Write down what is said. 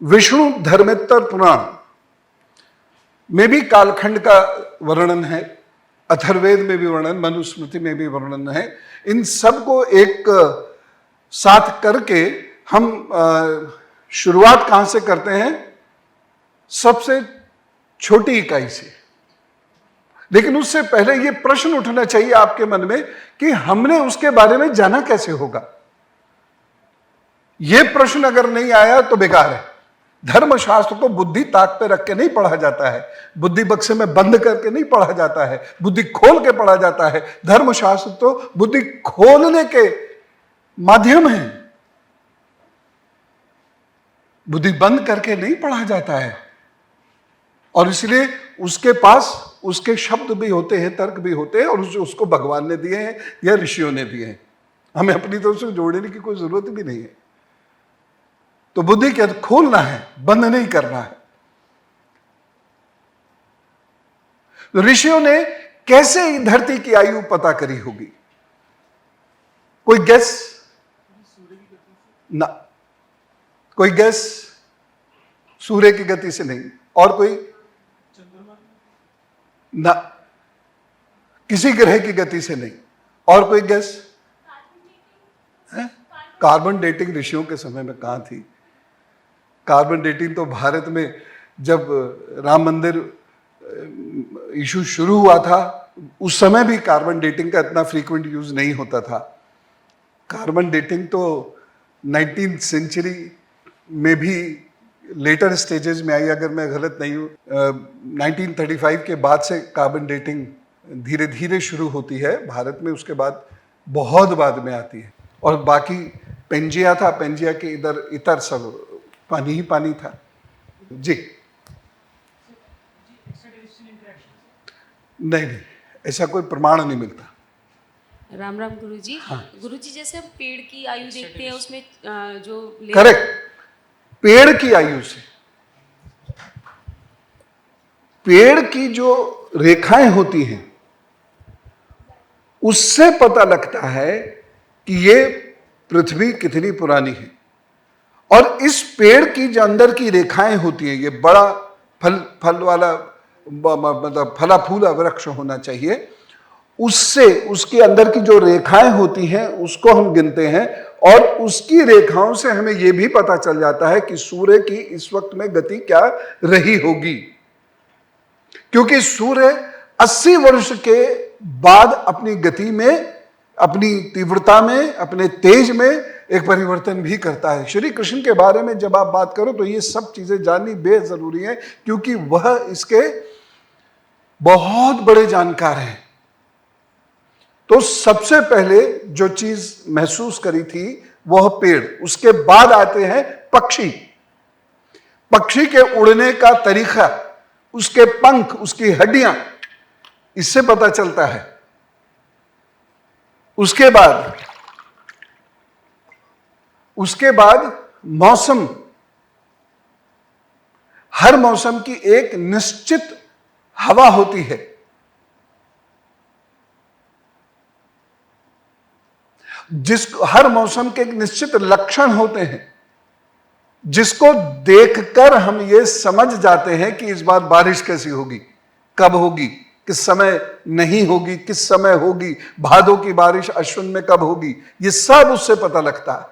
विष्णु धर्मेत्तर पुराण में भी कालखंड का वर्णन है, अथर्ववेद में भी वर्णन, मनुस्मृति में भी वर्णन है। इन सब को एक साथ करके हम शुरुआत कहां से करते हैं? सबसे छोटी इकाई से। लेकिन उससे पहले यह प्रश्न उठना चाहिए आपके मन में कि हमने उसके बारे में जाना कैसे होगा। यह प्रश्न अगर नहीं आया तो बेकार है। धर्मशास्त्र को बुद्धि ताक पे रख के नहीं पढ़ा जाता है, बुद्धि बक्से में बंद करके नहीं पढ़ा जाता है, बुद्धि खोल के पढ़ा जाता है। धर्मशास्त्र तो बुद्धि खोलने के माध्यम है, बुद्धि बंद करके नहीं पढ़ा जाता है। और इसलिए उसके पास उसके शब्द भी होते हैं, तर्क भी होते हैं, और उसको भगवान ने दिए हैं या ऋषियों ने दिए हैं। हमें अपनी तरफ से जोड़ने की कोई जरूरत भी नहीं है। तो बुद्धि क्या खोलना है, बंद नहीं करना है। तो ऋषियों ने कैसे धरती की आयु पता करी होगी? कोई गैस? ना, कोई गैस? सूर्य की गति से नहीं। और कोई? ना, किसी ग्रह की गति से नहीं। और कोई गैस? कार्बन डेटिंग ऋषियों के समय में कहां थी? कार्बन डेटिंग तो भारत में जब राम मंदिर इशू शुरू हुआ था उस समय भी कार्बन डेटिंग का इतना फ्रीक्वेंट यूज नहीं होता था। कार्बन डेटिंग तो 19th सेंचुरी में भी लेटर स्टेजेस में आई, अगर मैं गलत नहीं हूँ। 1935 के बाद से कार्बन डेटिंग धीरे धीरे शुरू होती है भारत में, उसके बाद बहुत बाद में आती है। और बाकी पेंजिया था, पेंजिया के इतर सब पानी ही पानी था। जी नहीं, ऐसा कोई प्रमाण नहीं मिलता। राम राम गुरुजी। हाँ। गुरुजी, जैसे हम पेड़ की आयु देखते हैं उसमें जो करेक्ट, पेड़ की आयु से, पेड़ की जो रेखाएं होती हैं उससे पता लगता है कि ये पृथ्वी कितनी पुरानी है। और इस पेड़ की जो अंदर की रेखाएं होती है, ये बड़ा फल वाला मतलब फला फूला वृक्ष होना चाहिए, उससे उसके अंदर की जो रेखाएं होती हैं उसको हम गिनते हैं। और उसकी रेखाओं से हमें यह भी पता चल जाता है कि सूर्य की इस वक्त में गति क्या रही होगी। क्योंकि सूर्य 80 वर्ष के बाद अपनी गति में, अपनी तीव्रता में, अपने तेज में एक परिवर्तन भी करता है। श्री कृष्ण के बारे में जब आप बात करो तो ये सब चीजें जाननी बेहद जरूरी है, क्योंकि वह इसके बहुत बड़े जानकार हैं। तो सबसे पहले जो चीज महसूस करी थी वह पेड़, उसके बाद आते हैं पक्षी। पक्षी के उड़ने का तरीका, उसके पंख, उसकी हड्डियां, इससे पता चलता है। उसके बाद मौसम, हर मौसम की एक निश्चित हवा होती है, हर मौसम के एक निश्चित लक्षण होते हैं, जिसको देखकर हम ये समझ जाते हैं कि इस बार बारिश कैसी होगी, कब होगी, किस समय नहीं होगी, किस समय होगी, भादों की बारिश अश्विन में कब होगी, ये सब उससे पता लगता है।